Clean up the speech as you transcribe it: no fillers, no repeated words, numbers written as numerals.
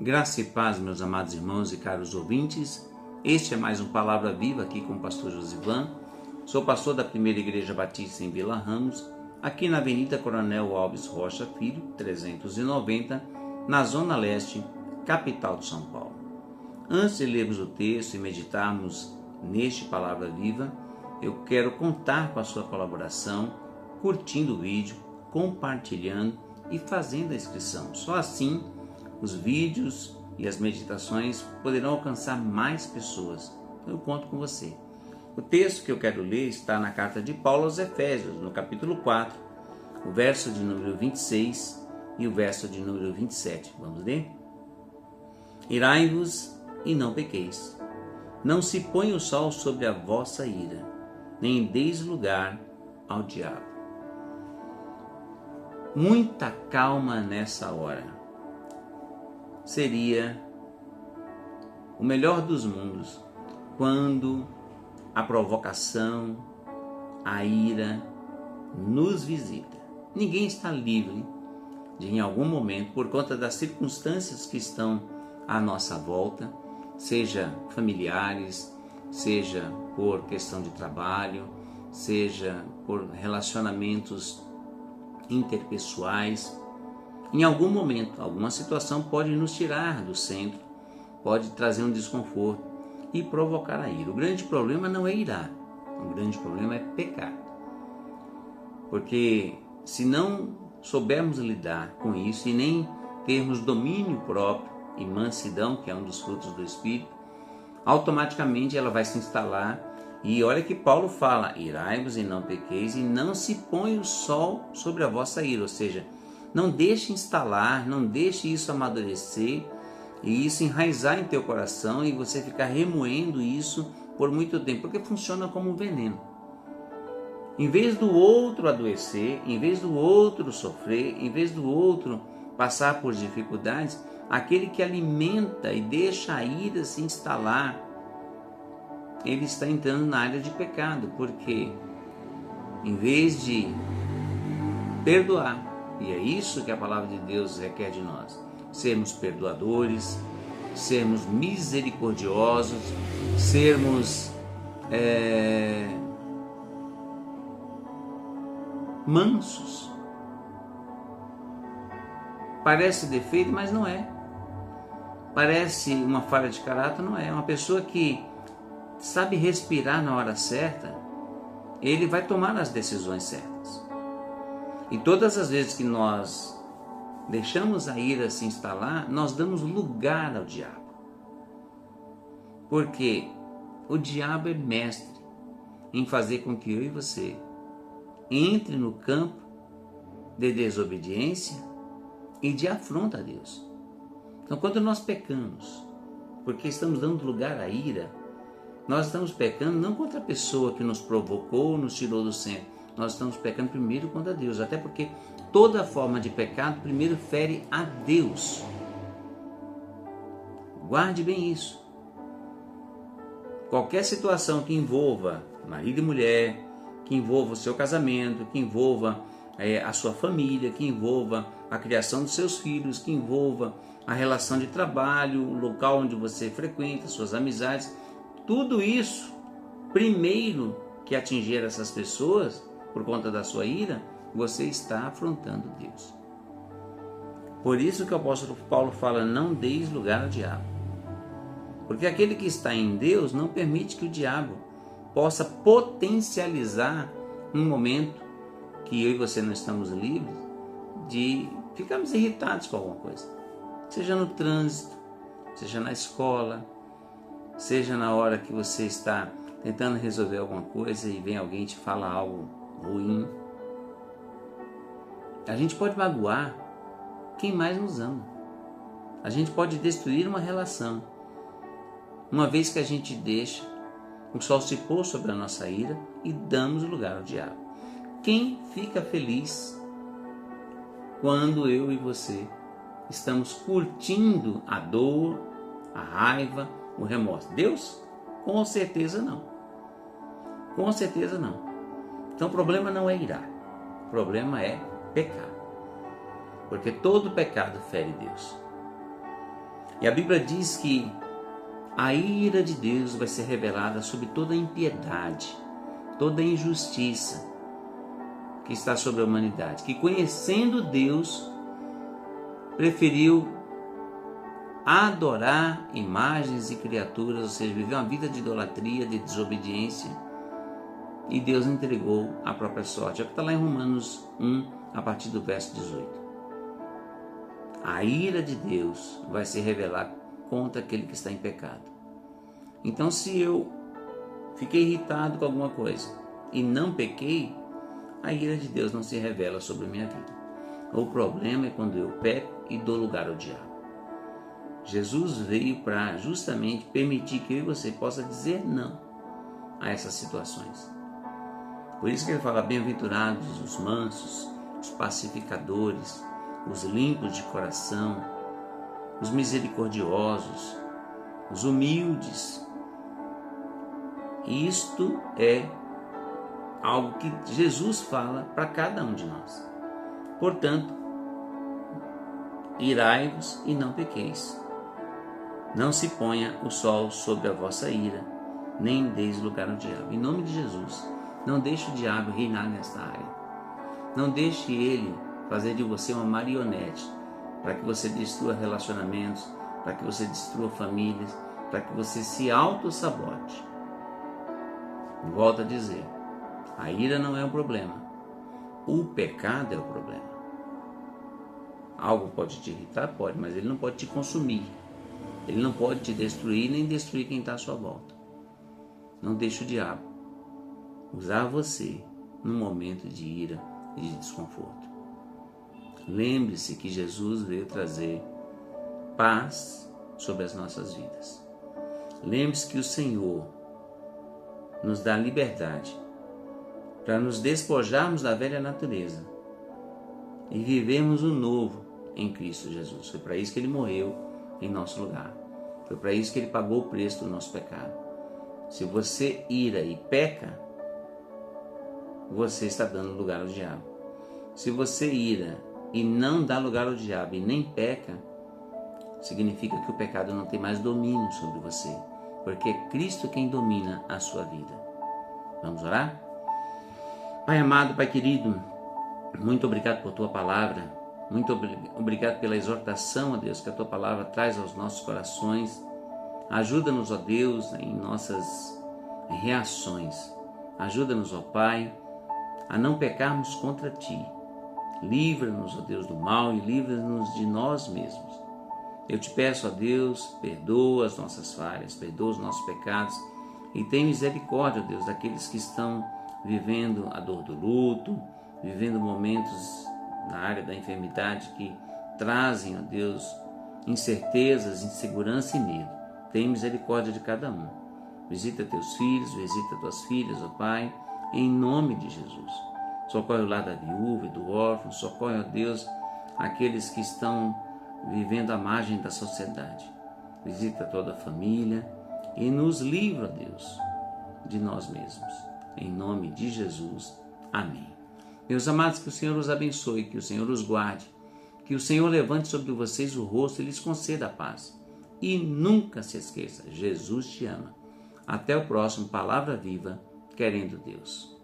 Graça e paz, meus amados irmãos e caros ouvintes. Este é mais um Palavra Viva aqui com o pastor Josivan. Sou pastor da Primeira Igreja Batista em Vila Ramos, aqui na Avenida Coronel Alves Rocha Filho, 390, na Zona Leste, capital de São Paulo. Antes de lermos o texto e meditarmos neste Palavra Viva, eu quero contar com a sua colaboração, curtindo o vídeo, compartilhando e fazendo a inscrição. Só assim os vídeos e as meditações poderão alcançar mais pessoas. Eu conto com você. O texto que eu quero ler está na carta de Paulo aos Efésios, no capítulo 4, o verso de número 26 e o verso de número 27. Vamos ler? Irai-vos e não pequeis. Não se ponha o sol sobre a vossa ira, nem deis lugar ao diabo. Muita calma nessa hora. Seria o melhor dos mundos quando a provocação, a ira nos visita. Ninguém está livre de, em algum momento, por conta das circunstâncias que estão à nossa volta, seja familiares, seja por questão de trabalho, seja por relacionamentos interpessoais. Em algum momento, alguma situação pode nos tirar do centro, pode trazer um desconforto e provocar a ira. O grande problema não é irar, o grande problema é pecar. Porque se não soubermos lidar com isso e nem termos domínio próprio e mansidão, que é um dos frutos do Espírito, automaticamente ela vai se instalar. E olha que Paulo fala, irai-vos e não pequeis, e não se põe o sol sobre a vossa ira, ou seja, não deixe instalar, não deixe isso amadurecer e isso enraizar em teu coração e você ficar remoendo isso por muito tempo, porque funciona como um veneno. Em vez do outro adoecer, em vez do outro sofrer, em vez do outro passar por dificuldades, aquele que alimenta e deixa a ira se instalar, ele está entrando na área de pecado, porque em vez de perdoar, e é isso que a palavra de Deus requer de nós, sermos perdoadores, sermos misericordiosos, sermos mansos. Parece defeito, mas não é. Parece uma falha de caráter, não é. Uma pessoa que sabe respirar na hora certa, ele vai tomar as decisões certas. E todas as vezes que nós deixamos a ira se instalar, nós damos lugar ao diabo. Porque o diabo é mestre em fazer com que eu e você entre no campo de desobediência e de afronta a Deus. Então, quando nós pecamos, porque estamos dando lugar à ira, nós estamos pecando não contra a pessoa que nos provocou, nos tirou do centro. Nós estamos pecando primeiro contra Deus, até porque toda forma de pecado primeiro fere a Deus. Guarde bem isso. Qualquer situação que envolva marido e mulher, que envolva o seu casamento, que envolva a sua família, que envolva a criação dos seus filhos, que envolva a relação de trabalho, o local onde você frequenta, suas amizades, tudo isso, primeiro que atingir essas pessoas, por conta da sua ira, você está afrontando Deus. Por isso que o apóstolo Paulo fala, não deis lugar ao diabo. Porque aquele que está em Deus não permite que o diabo possa potencializar um momento que eu e você não estamos livres de ficarmos irritados com alguma coisa. Seja no trânsito, seja na escola, seja na hora que você está tentando resolver alguma coisa e vem alguém e te fala algo ruim. A gente pode magoar quem mais nos ama. A gente pode destruir uma relação, uma vez que a gente deixa o sol se pôr sobre a nossa ira e damos lugar ao diabo. Quem fica feliz quando eu e você estamos curtindo a dor, a raiva, o remorso? Deus? Com certeza não. Com certeza não. Então o problema não é irar, o problema é pecar. Porque todo pecado fere Deus. E a Bíblia diz que a ira de Deus vai ser revelada sobre toda a impiedade, toda a injustiça que está sobre a humanidade, que conhecendo Deus, preferiu adorar imagens e criaturas, ou seja, viver uma vida de idolatria, de desobediência, e Deus entregou a própria sorte. É o que está lá em Romanos 1, a partir do verso 18. A ira de Deus vai se revelar contra aquele que está em pecado. Então, se eu fiquei irritado com alguma coisa e não pequei, a ira de Deus não se revela sobre a minha vida. O problema é quando eu peco e dou lugar ao diabo. Jesus veio para justamente permitir que eu e você possa dizer não a essas situações. Por isso que ele fala: bem-aventurados os mansos, os pacificadores, os limpos de coração, os misericordiosos, os humildes. Isto é algo que Jesus fala para cada um de nós. Portanto, irai-vos e não pequeis. Não se ponha o sol sobre a vossa ira, nem deis lugar ao diabo. Em nome de Jesus, não deixe o diabo reinar nesta área. Não deixe ele fazer de você uma marionete para que você destrua relacionamentos, para que você destrua famílias, para que você se auto-sabote. Volto a dizer, a ira não é um problema. O pecado é o problema. Algo pode te irritar? Pode, mas ele não pode te consumir. Ele não pode te destruir, nem destruir quem está à sua volta. Não deixe o diabo usar você num momento de ira e de desconforto. Lembre-se que Jesus veio trazer paz sobre as nossas vidas. Lembre-se que o Senhor nos dá liberdade para nos despojarmos da velha natureza e vivermos o novo em Cristo Jesus. Foi para isso que Ele morreu em nosso lugar. Foi para isso que Ele pagou o preço do nosso pecado. Se você ira e peca, você está dando lugar ao diabo. Se você ira e não dá lugar ao diabo e nem peca, significa que o pecado não tem mais domínio sobre você, porque é Cristo quem domina a sua vida. Vamos orar? Pai amado, Pai querido, muito obrigado por Tua palavra, muito obrigado pela exortação, ó Deus, que a Tua palavra traz aos nossos corações. Ajuda-nos, ó Deus, em nossas reações. Ajuda-nos, ó Pai, a não pecarmos contra Ti. Livra-nos, ó Deus, do mal e livra-nos de nós mesmos. Eu te peço, ó Deus, perdoa as nossas falhas, perdoa os nossos pecados e tem misericórdia, ó Deus, daqueles que estão vivendo a dor do luto, vivendo momentos na área da enfermidade que trazem, ó Deus, incertezas, insegurança e medo. Tem misericórdia de cada um. Visita teus filhos, visita tuas filhas, ó Pai, em nome de Jesus. Socorre o lar da viúva e do órfão, socorre, ó Deus, aqueles que estão vivendo à margem da sociedade. Visita toda a família e nos livra, ó Deus, de nós mesmos. Em nome de Jesus. Amém. Meus amados, que o Senhor os abençoe, que o Senhor os guarde, que o Senhor levante sobre vocês o rosto e lhes conceda a paz. E nunca se esqueça, Jesus te ama. Até o próximo Palavra Viva, querendo Deus.